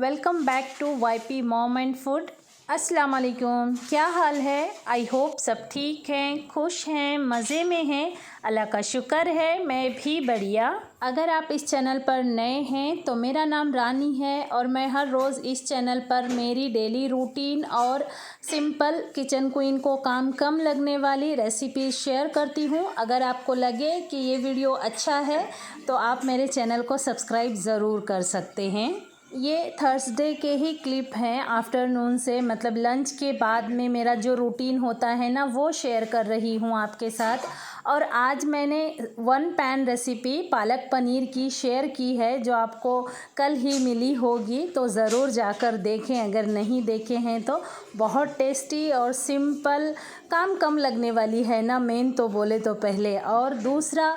Welcome back to YP mom and food. अस्सलाम वालेकुम, क्या हाल है? आई होप सब ठीक हैं, खुश हैं, मज़े में हैं। अल्लाह का शुक्र है, मैं भी बढ़िया। अगर आप इस चैनल पर नए हैं तो मेरा नाम रानी है और मैं हर रोज़ इस चैनल पर मेरी डेली रूटीन और सिंपल किचन क्वीन को काम कम लगने वाली रेसिपी शेयर करती हूँ। अगर आपको लगे कि ये वीडियो अच्छा है तो आप मेरे चैनल को सब्सक्राइब ज़रूर कर सकते हैं। ये थर्सडे के ही क्लिप हैं, आफ्टरनून से मतलब लंच के बाद में मेरा जो रूटीन होता है ना वो शेयर कर रही हूँ आपके साथ। और आज मैंने 1 पैन रेसिपी पालक पनीर की शेयर की है जो आपको कल ही मिली होगी, तो ज़रूर जाकर देखें अगर नहीं देखे हैं तो। बहुत टेस्टी और सिंपल, काम कम लगने वाली है ना, मेन तो बोले तो पहले, और दूसरा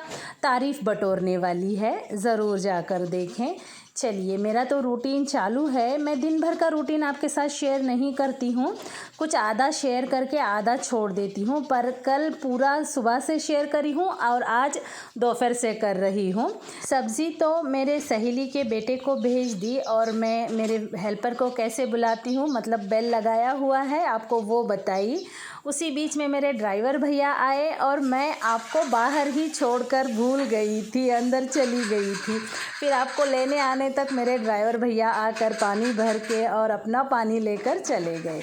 तारीफ़ बटोरने वाली है, ज़रूर जाकर देखें। चलिए, मेरा तो रूटीन चालू है। मैं दिन भर का रूटीन आपके साथ शेयर नहीं करती हूँ, कुछ आधा शेयर करके आधा छोड़ देती हूँ, पर कल पूरा सुबह से शेयर करी हूँ और आज दोपहर से कर रही हूँ। सब्ज़ी तो मेरे सहेली के बेटे को भेज दी और मैं मेरे हेल्पर को कैसे बुलाती हूँ, मतलब बेल लगाया हुआ है, आपको वो बताई। उसी बीच में मेरे ड्राइवर भैया आए और मैं आपको बाहर ही छोड़कर भूल गई थी, अंदर चली गई थी। फिर आपको लेने आने तक मेरे ड्राइवर भैया आकर पानी भर के और अपना पानी लेकर चले गए।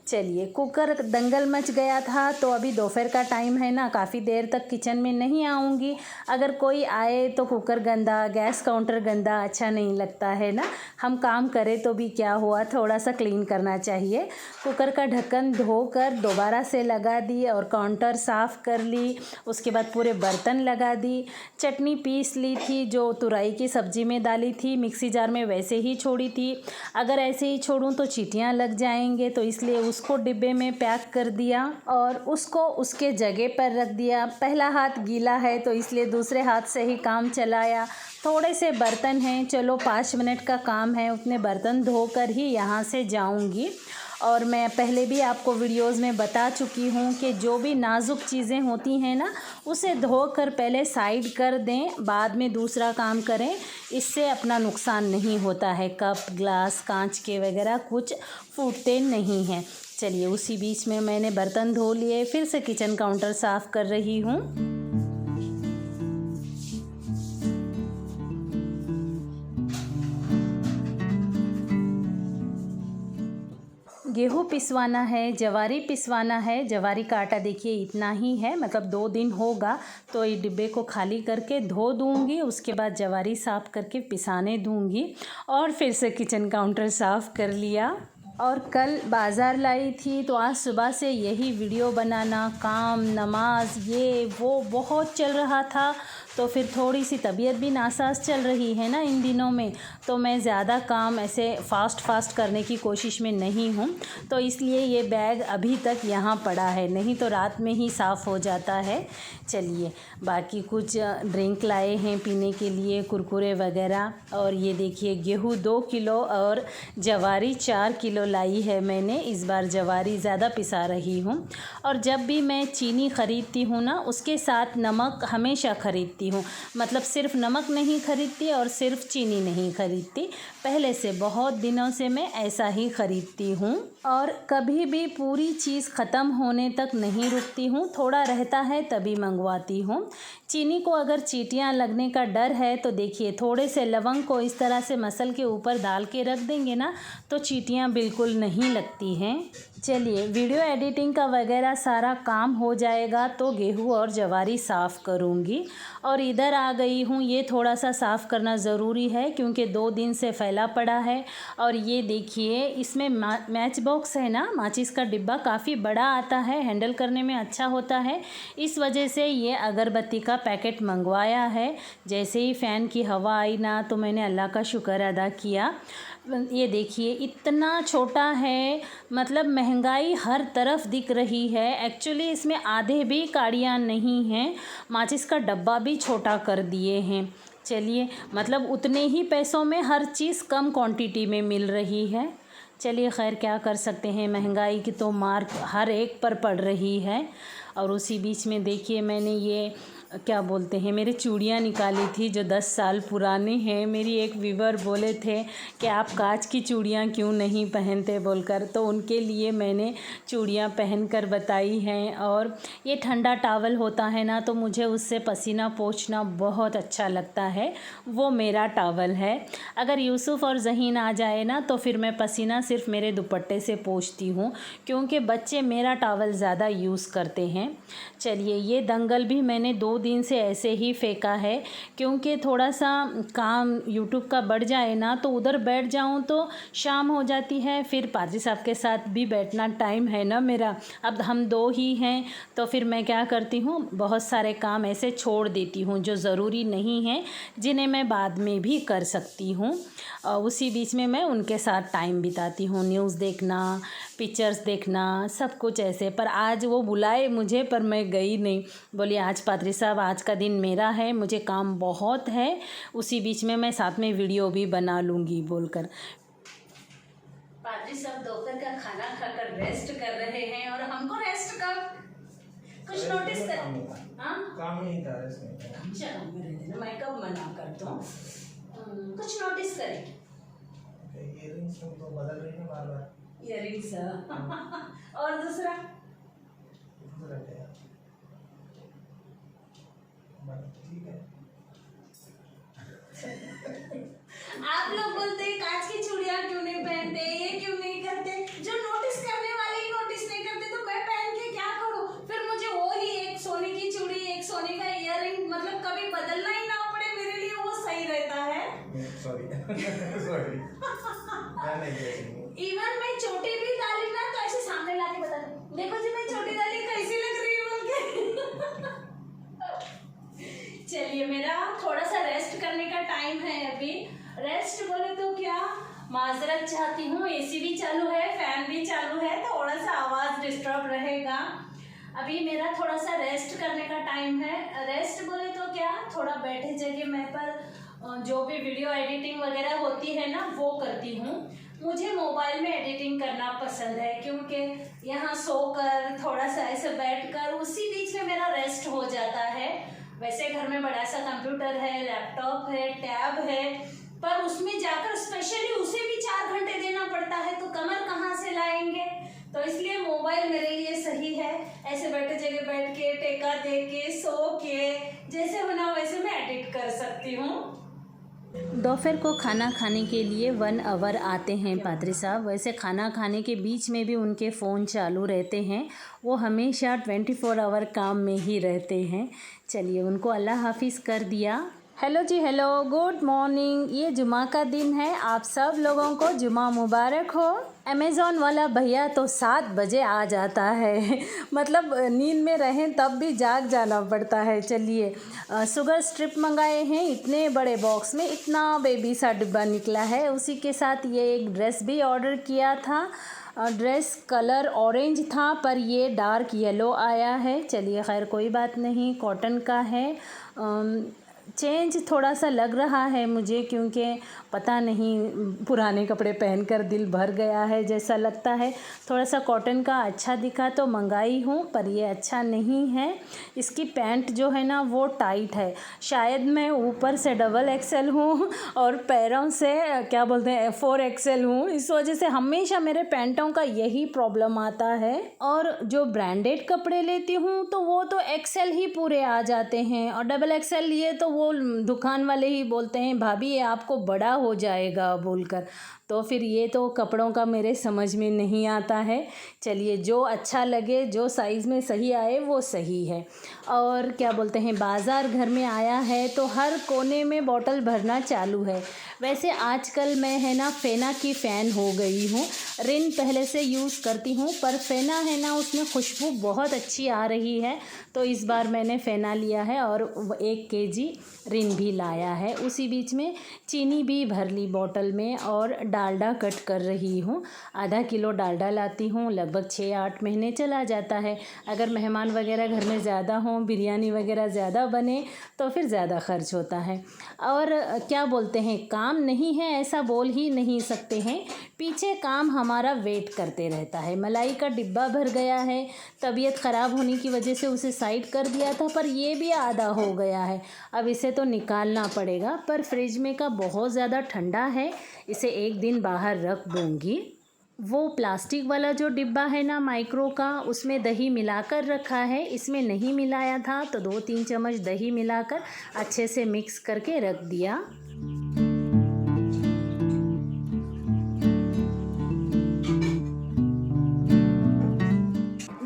चलिए, कुकर दंगल मच गया था, तो अभी दोपहर का टाइम है ना, काफ़ी देर तक किचन में नहीं आऊँगी। अगर कोई आए तो कुकर गंदा, गैस काउंटर गंदा अच्छा नहीं लगता है ना। हम काम करें तो भी क्या हुआ, थोड़ा सा क्लीन करना चाहिए। कुकर का ढक्कन धोकर दोबारा से लगा दी और काउंटर साफ़ कर ली। उसके बाद पूरे बर्तन लगा दी। चटनी पीस ली थी जो तुरई की सब्ज़ी में डाली थी, मिक्सी जार में वैसे ही छोड़ी थी। अगर ऐसे ही छोड़ूं तो चींटियाँ लग जाएंगे, तो इसलिए उसको डिब्बे में पैक कर दिया और उसको उसके जगह पर रख दिया। पहला हाथ गीला है तो इसलिए दूसरे हाथ से ही काम चलाया। थोड़े से बर्तन हैं, चलो 5 मिनट का काम है, उतने बर्तन धोकर ही यहाँ से जाऊँगी। और मैं पहले भी आपको वीडियोस में बता चुकी हूँ कि जो भी नाजुक चीज़ें होती हैं ना, उसे धोकर पहले साइड कर दें, बाद में दूसरा काम करें। इससे अपना नुकसान नहीं होता है। कप, ग्लास, कांच के वगैरह कुछ फूटते नहीं हैं। चलिए, उसी बीच में मैंने बर्तन धो लिए, फिर से किचन काउंटर साफ़ कर रही हूँ। गेहूँ पिसवाना है, जवारी पिसवाना है। जवारी का आटा देखिए इतना ही है, मतलब 2 दिन होगा, तो ये डिब्बे को खाली करके धो दूँगी। उसके बाद जवारी साफ़ करके पिसाने दूँगी और फिर से किचन काउंटर साफ़ कर लिया। और कल बाज़ार लाई थी, तो आज सुबह से यही वीडियो बनाना, काम, नमाज, ये वो बहुत चल रहा था। तो फिर थोड़ी सी तबीयत भी नासाज चल रही है ना इन दिनों में, तो मैं ज़्यादा काम ऐसे फ़ास्ट करने की कोशिश में नहीं हूँ। तो इसलिए ये बैग अभी तक यहाँ पड़ा है, नहीं तो रात में ही साफ़ हो जाता है। चलिए, बाकी कुछ ड्रिंक लाए हैं पीने के लिए, कुरकुरे वगैरह। और ये देखिए, गेहूँ 2 किलो और जवारी 4 किलो लाई है मैंने। इस बार जवारी ज़्यादा पिसा रही हूँ। और जब भी मैं चीनी ख़रीदती हूँ ना, उसके साथ नमक हमेशा ख़रीदती हूँ। मतलब सिर्फ नमक नहीं ख़रीदती और सिर्फ चीनी नहीं ख़रीदती, पहले से बहुत दिनों से मैं ऐसा ही ख़रीदती हूँ। और कभी भी पूरी चीज़ ख़त्म होने तक नहीं रुकती हूँ, थोड़ा रहता है तभी मंगवाती हूँ। चीनी को अगर चींटियाँ लगने का डर है तो देखिए, थोड़े से लवंग को इस तरह से मसल के ऊपर डाल के रख देंगे ना, तो चींटियाँ बिल्कुल नहीं लगती हैं। चलिए, वीडियो एडिटिंग का वगैरह सारा काम हो जाएगा तो गेहूँ और जवारी साफ़ करूँगी। और इधर आ गई हूँ, ये थोड़ा सा साफ़ करना ज़रूरी है क्योंकि 2 दिन से फैला पड़ा है। और ये देखिए, इसमें मैच बॉक्स है ना, माचिस का डिब्बा काफ़ी बड़ा आता है, हैंडल करने में अच्छा होता है। इस वजह से ये अगरबत्ती का पैकेट मंगवाया है। जैसे ही फ़ैन की हवा आई ना, तो मैंने अल्लाह का शुक्र अदा किया। ये देखिए, इतना छोटा है, मतलब महंगाई हर तरफ दिख रही है। एक्चुअली इसमें आधे भी काड़ियाँ नहीं हैं, माचिस का डब्बा भी छोटा कर दिए हैं। चलिए, मतलब उतने ही पैसों में हर चीज़ कम क्वांटिटी में मिल रही है। चलिए, खैर क्या कर सकते हैं, महंगाई की तो मार हर एक पर पड़ रही है। और उसी बीच में देखिए, मैंने ये क्या बोलते हैं मेरे चूड़ियाँ निकाली थी जो 10 साल पुरानी हैं। मेरी एक व्यूवर बोले थे कि आप कांच की चूड़ियाँ क्यों नहीं पहनते बोलकर, तो उनके लिए मैंने चूड़ियाँ पहन कर बताई हैं। और ये ठंडा टॉवल होता है ना, तो मुझे उससे पसीना पोंछना बहुत अच्छा लगता है, वो मेरा टॉवल है। अगर यूसुफ़ और ज़हीन आ जाए ना तो फिर मैं पसीना सिर्फ़ मेरे दुपट्टे से पोंछती हूँ, क्योंकि बच्चे मेरा टॉवल ज़्यादा यूज़ करते हैं। चलिए, ये दंगल भी मैंने 2 दिन से ऐसे ही फेंका है, क्योंकि थोड़ा सा काम यूट्यूब का बढ़ जाए ना तो उधर बैठ जाऊँ तो शाम हो जाती है। फिर पादरी साहब के साथ भी बैठना टाइम है ना मेरा, अब हम 2 ही हैं, तो फिर मैं क्या करती हूँ, बहुत सारे काम ऐसे छोड़ देती हूँ जो ज़रूरी नहीं है, जिन्हें मैं बाद में भी कर सकती हूँ। उसी बीच में मैं उनके साथ टाइम बिताती हूँ, न्यूज़ देखना, पिक्चर्स देखना, सब कुछ ऐसे। पर आज वो बुलाए मुझे, पर मैं गई नहीं। बोली आज पादरी साहब आज का दिन मेरा है, मुझे काम बहुत है, उसी बीच में मैं साथ में वीडियो भी बना लूँगी बोलकर। पादरी साहब दोपहर का खाना खाकर रेस्ट कर रहे हैं, और हमको रेस्ट कब कुछ नोटिस कर काम नहीं था इसमें। चलो मेरे दिन मैं कब मना करता हूँ, कुछ नोटिस करें। इयररिंग्स तो बदल रही है बार बार। इयररिंग्स और दूसरा ठीक है। आप लोग बोलते हैं कांच की चूड़ियां क्यों नहीं पहनते, ये क्यों नहीं करते, जो नोटिस करने वाले ही नोटिस नहीं करते तो मैं पहन के क्या करूं। फिर मुझे वो ही एक सोने की चूड़ी, एक सोने का इयररिंग, मतलब कभी बदलना ही ना पड़े, मेरे लिए वो सही रहता है। सॉरी सॉरी इवन मैं चोटी भी डाली ना तो ऐसे सामने लाके बता देखो जी मैं चोटी डाली कैसी लग रही है बोल के। चलिए, मेरा थोड़ा सा रेस्ट करने का टाइम है अभी। रेस्ट बोले तो क्या, माजरत चाहती हूँ, एसी भी चालू है, फैन भी चालू है, थोड़ा सा आवाज़ डिस्टर्ब रहेगा। अभी मेरा थोड़ा सा रेस्ट करने का टाइम है। रेस्ट बोले तो क्या, थोड़ा बैठे जगह मैं पर जो भी वीडियो एडिटिंग वगैरह होती है ना वो करती हूँ। मुझे मोबाइल में एडिटिंग करना पसंद है, क्योंकि यहाँ सोकर थोड़ा सा ऐसे बैठकर उसी बीच में मेरा रेस्ट हो जाता है। वैसे घर में बड़ा सा कंप्यूटर है, लैपटॉप है, टैब है, पर उसमें जाकर स्पेशली उसे भी 4 घंटे देना पड़ता है, तो कमर कहाँ से लाएंगे। तो इसलिए मोबाइल मेरे लिए सही है, ऐसे बैठे जगह बैठ के टेका दे के सो के जैसे होना वैसे मैं एडिट कर सकती हूँ। दोपहर को खाना खाने के लिए 1 आवर आते हैं पादरी साहब। वैसे खाना खाने के बीच में भी उनके फ़ोन चालू रहते हैं, वो हमेशा 24 आवर काम में ही रहते हैं। चलिए, उनको अल्लाह हाफिज़ कर दिया। हेलो जी, हेलो, गुड मॉर्निंग। ये जुमा का दिन है, आप सब लोगों को जुमा मुबारक हो। अमेज़ॉन वाला भैया तो 7 बजे आ जाता है मतलब नींद में रहें तब भी जाग जाना पड़ता है। चलिए, शुगर स्ट्रिप मंगाए हैं, इतने बड़े बॉक्स में इतना बेबी सा डिब्बा निकला है। उसी के साथ ये एक ड्रेस भी ऑर्डर किया था। ड्रेस कलर ऑरेंज था, पर ये डार्क येलो आया है। चलिए, खैर कोई बात नहीं, कॉटन का है। चेंज थोड़ा सा लग रहा है मुझे, क्योंकि पता नहीं पुराने कपड़े पहनकर दिल भर गया है जैसा लगता है। थोड़ा सा कॉटन का अच्छा दिखा तो मंगाई हूँ, पर ये अच्छा नहीं है। इसकी पैंट जो है ना वो टाइट है, शायद मैं ऊपर से डबल एक्सेल हूँ और पैरों से क्या बोलते हैं 4 एक्सेल हूँ, इस वजह से हमेशा मेरे पैंटों का यही प्रॉब्लम आता है। और जो ब्रांडेड कपड़े लेती हूँ तो वो तो एक्सेल ही पूरे आ जाते हैं, और डबल एक्सेल लिए तो वो दुकान वाले ही बोलते हैं भाभी ये आपको बड़ा हो जाएगा बोलकर। तो फिर ये तो कपड़ों का मेरे समझ में नहीं आता है। चलिए, जो अच्छा लगे, जो साइज़ में सही आए वो सही है। और क्या बोलते हैं, बाज़ार घर में आया है तो हर कोने में बॉटल भरना चालू है। वैसे आजकल मैं है ना फ़ेना की फ़ैन हो गई हूँ। रिन पहले से यूज़ करती हूँ, पर फ़ेना है ना उसमें खुशबू बहुत अच्छी आ रही है, तो इस बार मैंने फ़ेना लिया है और 1 केजी रिन भी लाया है। उसी बीच में चीनी भी भर ली बॉटल में और डालडा कट कर रही हूँ। आधा किलो डालडा लाती हूँ, लगभग 6-8 महीने चला जाता है। अगर मेहमान वगैरह घर में ज़्यादा हों, बिरयानी वगैरह ज़्यादा बने तो फिर ज़्यादा खर्च होता है। और क्या बोलते हैं, काम नहीं है ऐसा बोल ही नहीं सकते हैं, पीछे काम हमारा वेट करते रहता है। मलाई का डिब्बा भर गया है, तबीयत ख़राब होने की वजह से उसे साइड कर दिया था, पर ये भी आधा हो गया है। अब इसे तो निकालना पड़ेगा, पर फ्रिज में का बहुत ज़्यादा ठंडा है, इसे एक दिन बाहर रख दूँगी। वो प्लास्टिक वाला जो डिब्बा है ना माइक्रो का, उसमें दही मिलाकर रखा है, इसमें नहीं मिलाया था तो 2-3 चम्मच दही मिलाकर अच्छे से मिक्स करके रख दिया।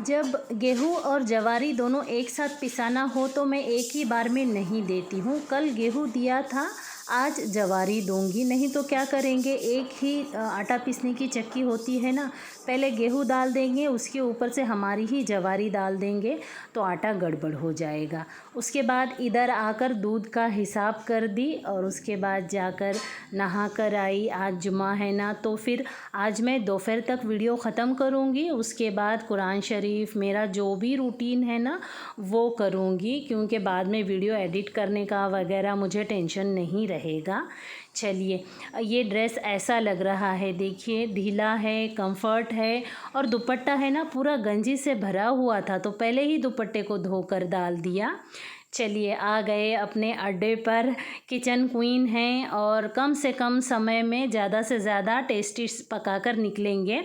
जब गेहूँ और जवारी दोनों एक साथ पिसाना हो तो मैं एक ही बार में नहीं देती हूँ। कल गेहूँ दिया था, आज जवारी दूंगी। नहीं तो क्या करेंगे, एक ही आटा पीसने की चक्की होती है ना, पहले गेहूँ डाल देंगे, उसके ऊपर से हमारी ही जवारी डाल देंगे तो आटा गड़बड़ हो जाएगा। उसके बाद इधर आकर दूध का हिसाब कर दी और उसके बाद जाकर नहा कर आई। आज जुमा है ना, तो फिर आज मैं दोपहर तक वीडियो ख़त्म करूँगी। उसके बाद कुरान शरीफ, मेरा जो भी रूटीन है ना वो करूँगी, क्योंकि बाद में वीडियो एडिट करने का वगैरह मुझे टेंशन नहीं रहेगा। चलिए, ये ड्रेस ऐसा लग रहा है, देखिए ढीला है, कंफर्ट है और दुपट्टा है ना पूरा गंजी से भरा हुआ था, तो पहले ही दुपट्टे को धोकर डाल दिया। चलिए, आ गए अपने अड्डे पर। किचन क्वीन हैं और कम से कम समय में ज़्यादा से ज़्यादा टेस्टी पकाकर निकलेंगे,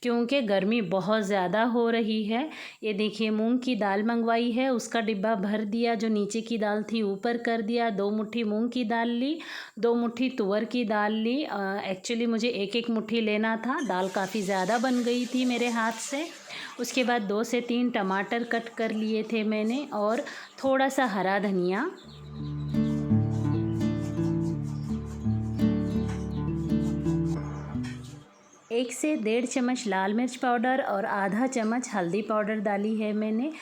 क्योंकि गर्मी बहुत ज़्यादा हो रही है। ये देखिए, मूंग की दाल मंगवाई है, उसका डिब्बा भर दिया, जो नीचे की दाल थी ऊपर कर दिया। 2 मुट्ठी मूंग की दाल ली, 2 मुट्ठी तुअर की दाल ली। एक्चुअली मुझे 1-1 मुट्ठी लेना था, दाल काफ़ी ज़्यादा बन गई थी मेरे हाथ से। उसके बाद 2 से 3 टमाटर कट कर लिए थे मैंने और थोड़ा सा हरा धनिया। 1 से 1.5 चम्मच लाल मिर्च पाउडर और आधा चम्मच हल्दी पाउडर डाली है मैंने।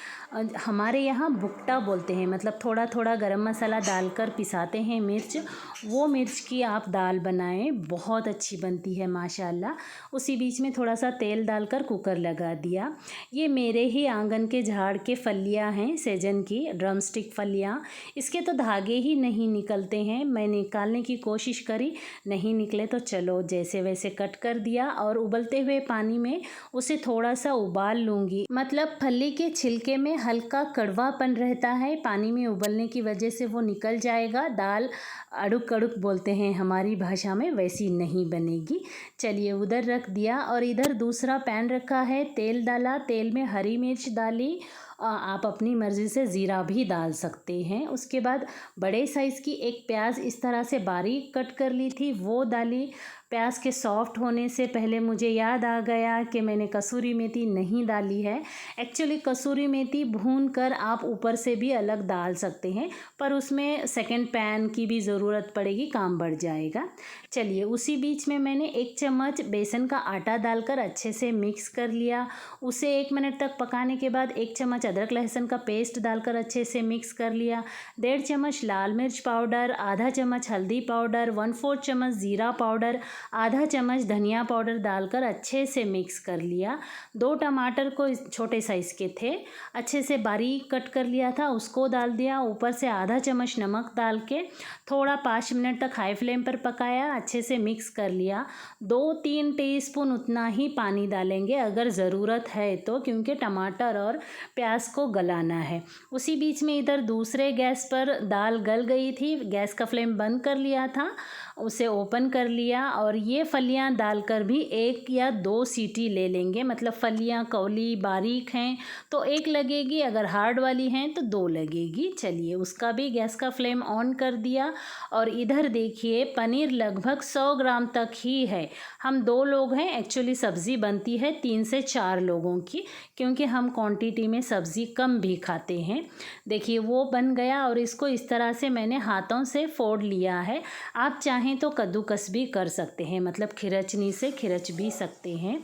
हमारे यहाँ भुट्टा बोलते हैं, मतलब थोड़ा थोड़ा गरम मसाला डालकर पिसाते हैं मिर्च, वो मिर्च की आप दाल बनाएं, बहुत अच्छी बनती है माशाल्लाह। उसी बीच में थोड़ा सा तेल डालकर कुकर लगा दिया। ये मेरे ही आंगन के झाड़ के फलियाँ हैं, सेजन की ड्रम स्टिक फलियाँ। इसके तो धागे ही नहीं निकलते हैं, मैं निकालने की कोशिश करी, नहीं निकले तो चलो जैसे वैसे कट कर दिया और उबलते हुए पानी में उसे थोड़ा सा उबाल लूँगी। मतलब फली के छिलके में हल्का कड़वापन रहता है, पानी में उबलने की वजह से वो निकल जाएगा। दाल अड़ुक अड़ुक बोलते हैं हमारी भाषा में, वैसी नहीं बनेगी। चलिए, उधर रख दिया और इधर दूसरा पैन रखा है, तेल डाला, तेल में हरी मिर्च डाली, आप अपनी मर्ज़ी से ज़ीरा भी डाल सकते हैं। उसके बाद बड़े साइज़ की एक प्याज इस तरह से बारीक कट कर ली थी, वो डाली। प्याज के सॉफ्ट होने से पहले मुझे याद आ गया कि मैंने कसूरी मेथी नहीं डाली है। एक्चुअली कसूरी मेथी भून कर आप ऊपर से भी अलग डाल सकते हैं, पर उसमें सेकंड पैन की भी ज़रूरत पड़ेगी, काम बढ़ जाएगा। चलिए, उसी बीच में मैंने 1 चम्मच बेसन का आटा डालकर अच्छे से मिक्स कर लिया। उसे 1 मिनट तक पकाने के बाद 1 चम्मच अदरक लहसुन का पेस्ट डालकर अच्छे से मिक्स कर लिया। 1.5 चम्मच लाल मिर्च पाउडर, आधा चम्मच हल्दी पाउडर, 1/4 चम्मच ज़ीरा पाउडर, आधा चम्मच धनिया पाउडर डालकर अच्छे से मिक्स कर लिया। 2 टमाटर को छोटे साइज़ के थे, अच्छे से बारीक कट कर लिया था, उसको डाल दिया। ऊपर से आधा चम्मच नमक डाल के थोड़ा 5 मिनट तक हाई फ्लेम पर पकाया, अच्छे से मिक्स कर लिया। 2-3 टीस्पून उतना ही पानी डालेंगे अगर ज़रूरत है तो, क्योंकि टमाटर और प्याज को गलाना है। उसी बीच में इधर दूसरे गैस पर दाल गल गई थी, गैस का फ्लेम बंद कर लिया था, उसे ओपन कर लिया और ये फलियां डालकर भी 1 या 2 सीटी ले लेंगे। मतलब फलियां कौली बारीक हैं तो 1 लगेगी, अगर हार्ड वाली हैं तो 2 लगेगी। चलिए, उसका भी गैस का फ्लेम ऑन कर दिया और इधर देखिए पनीर लगभग 100 ग्राम तक ही है। हम 2 लोग हैं, एक्चुअली सब्ज़ी बनती है 3 से 4 लोगों की, क्योंकि हम क्वांटिटी में सब्ज़ी कम भी खाते हैं। देखिए, वो बन गया और इसको इस तरह से मैंने हाथों से फोड़ लिया है। आप चाहें तो कद्दूकस भी कर सकते हैं, मतलब खिरचनी से खिरच भी सकते हैं।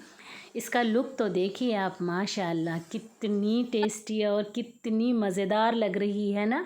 इसका लुक तो देखिए आप, माशाल्लाह कितनी टेस्टी और कितनी मज़ेदार लग रही है ना।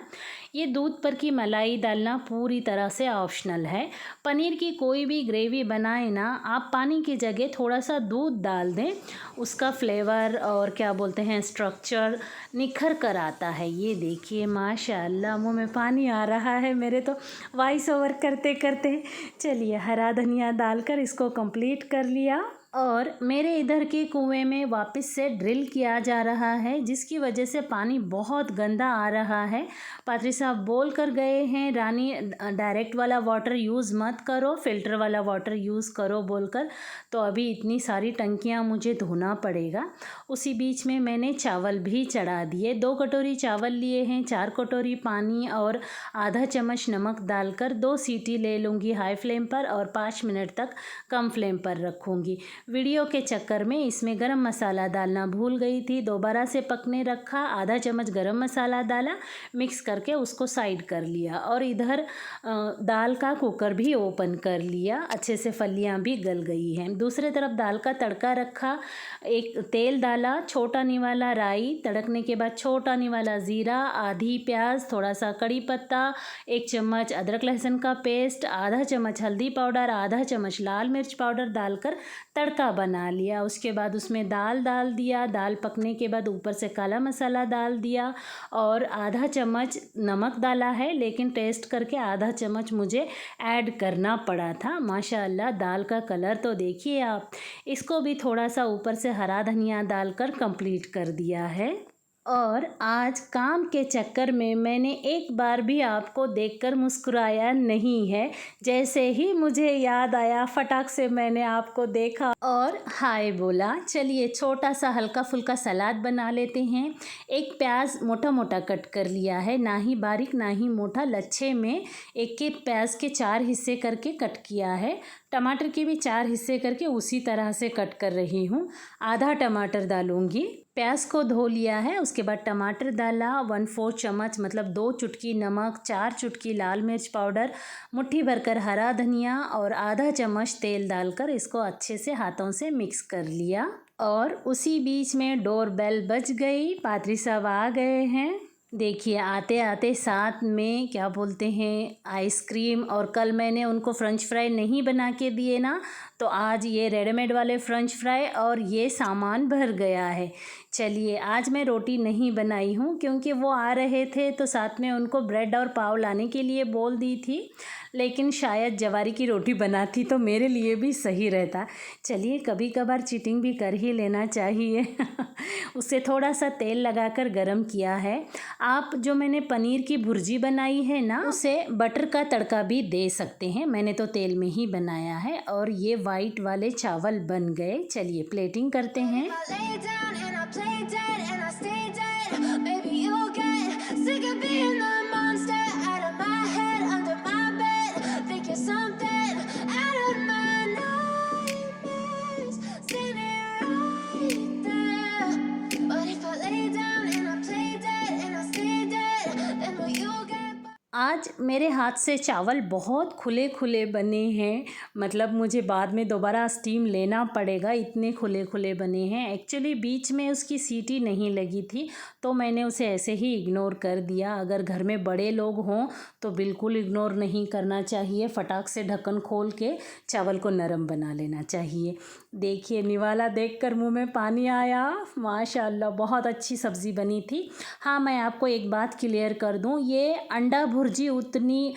ये दूध पर की मलाई डालना पूरी तरह से ऑप्शनल है। पनीर की कोई भी ग्रेवी बनाए ना, आप पानी की जगह थोड़ा सा दूध डाल दें, उसका फ्लेवर और क्या बोलते हैं स्ट्रक्चर निखर कर आता है। ये देखिए माशाल्लाह, मुंह में पानी आ रहा है मेरे तो वॉइस ओवर करते करते। चलिए हरा धनिया डालकर इसको कंप्लीट कर लिया। और मेरे इधर के कुएं में वापस से ड्रिल किया जा रहा है, जिसकी वजह से पानी बहुत गंदा आ रहा है। पादरी साहब बोल कर गए हैं, रानी डायरेक्ट वाला वाटर यूज़ मत करो, फ़िल्टर वाला वाटर यूज़ करो बोलकर। तो अभी इतनी सारी टंकियां मुझे धोना पड़ेगा। उसी बीच में मैंने चावल भी चढ़ा दिए। 2 कटोरी चावल लिए हैं, 4 कटोरी पानी और आधा चम्मच नमक डालकर 2 सीटी ले लूँगी हाई फ्लेम पर और 5 मिनट तक कम फ्लेम पर रखूँगी। वीडियो के चक्कर में इसमें गरम मसाला डालना भूल गई थी, दोबारा से पकने रखा, आधा चम्मच गरम मसाला डाला, मिक्स करके उसको साइड कर लिया। और इधर दाल का कुकर भी ओपन कर लिया, अच्छे से फलियां भी गल गई हैं। दूसरे तरफ दाल का तड़का रखा, एक तेल डाला, छोटा निवाला राई, तड़कने के बाद छोटा निवाला ज़ीरा, आधी प्याज, थोड़ा सा कड़ी पत्ता, 1 चम्मच अदरक लहसुन का पेस्ट, आधा चम्मच हल्दी पाउडर, आधा चम्मच लाल मिर्च पाउडर डालकर तड़का बना लिया। उसके बाद उसमें दाल डाल दिया, दाल पकने के बाद ऊपर से काला मसाला डाल दिया और आधा चम्मच नमक डाला है, लेकिन टेस्ट करके आधा चम्मच मुझे ऐड करना पड़ा था। माशाल्लाह दाल का कलर तो देखिए आप। इसको भी थोड़ा सा ऊपर से हरा धनिया डालकर कंप्लीट कर दिया है। और आज काम के चक्कर में मैंने एक बार भी आपको देखकर मुस्कुराया नहीं है। जैसे ही मुझे याद आया, फटाक से मैंने आपको देखा और हाय बोला। चलिए छोटा सा हल्का फुल्का सलाद बना लेते हैं। एक प्याज मोटा मोटा कट कर लिया है, ना ही बारीक ना ही मोटा, लच्छे में एक प्याज के 4 हिस्से करके कट किया है। टमाटर के भी 4 हिस्से करके उसी तरह से कट कर रही हूँ। आधा टमाटर डालूँगी। प्याज को धो लिया है, उसके बाद टमाटर डाला, 1/4 चम्मच मतलब 2 चुटकी नमक, 4 चुटकी लाल मिर्च पाउडर, मुट्ठी भरकर हरा धनिया और आधा चम्मच तेल डालकर इसको अच्छे से हाथों से मिक्स कर लिया। और उसी बीच में डोर बेल बज गई, पादरी साहब आ गए हैं। देखिए आते आते साथ में क्या बोलते हैं आइसक्रीम, और कल मैंने उनको फ़्रेंच फ्राई नहीं बना के दिए ना, तो आज ये रेडीमेड वाले फ़्रेंच फ्राई और ये सामान भर गया है। चलिए आज मैं रोटी नहीं बनाई हूँ क्योंकि वो आ रहे थे, तो साथ में उनको ब्रेड और पाव लाने के लिए बोल दी थी, लेकिन शायद जवारी की रोटी बनाती तो मेरे लिए भी सही रहता। चलिए कभी कभार चीटिंग भी कर ही लेना चाहिए। उसे थोड़ा सा तेल लगाकर गरम किया है। आप जो मैंने पनीर की भुर्जी बनाई है ना, उसे बटर का तड़का भी दे सकते हैं, मैंने तो तेल में ही बनाया है। और ये वाइट वाले चावल बन गए। चलिए प्लेटिंग करते हैं। आज मेरे हाथ से चावल बहुत खुले खुले बने हैं, मतलब मुझे बाद में दोबारा स्टीम लेना पड़ेगा, इतने खुले खुले बने हैं। एक्चुअली बीच में उसकी सीटी नहीं लगी थी, तो मैंने उसे ऐसे ही इग्नोर कर दिया। अगर घर में बड़े लोग हों तो बिल्कुल इग्नोर नहीं करना चाहिए, फटाक से ढक्कन खोल के चावल को नरम बना लेना चाहिए। देखिए निवाला देखकर मुंह में पानी आया। माशाल्लाह बहुत अच्छी सब्ज़ी बनी थी। हाँ मैं आपको एक बात क्लियर कर दूं, ये अंडा भुर्जी उतनी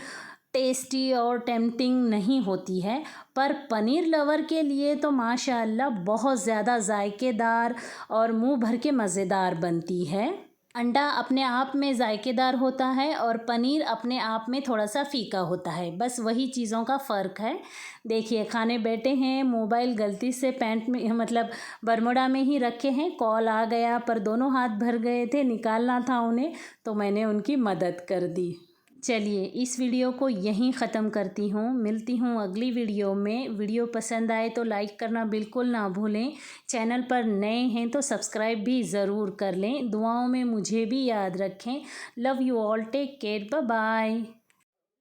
टेस्टी और टेम्पटिंग नहीं होती है, पर पनीर लवर के लिए तो माशाल्लाह बहुत ज़्यादा जायकेदार और मुंह भर के मज़ेदार बनती है। अंडा अपने आप में जायकेदार होता है और पनीर अपने आप में थोड़ा सा फीका होता है, बस वही चीज़ों का फ़र्क है। देखिए खाने बैठे हैं, मोबाइल गलती से पैंट में मतलब बरमोडा में ही रखे हैं, कॉल आ गया पर दोनों हाथ भर गए थे, निकालना था उन्हें, तो मैंने उनकी मदद कर दी। चलिए इस वीडियो को यहीं ख़त्म करती हूँ, मिलती हूँ अगली वीडियो में। वीडियो पसंद आए तो लाइक करना बिल्कुल ना भूलें, चैनल पर नए हैं तो सब्सक्राइब भी ज़रूर कर लें। दुआओं में मुझे भी याद रखें। Love you all, take care, bye bye.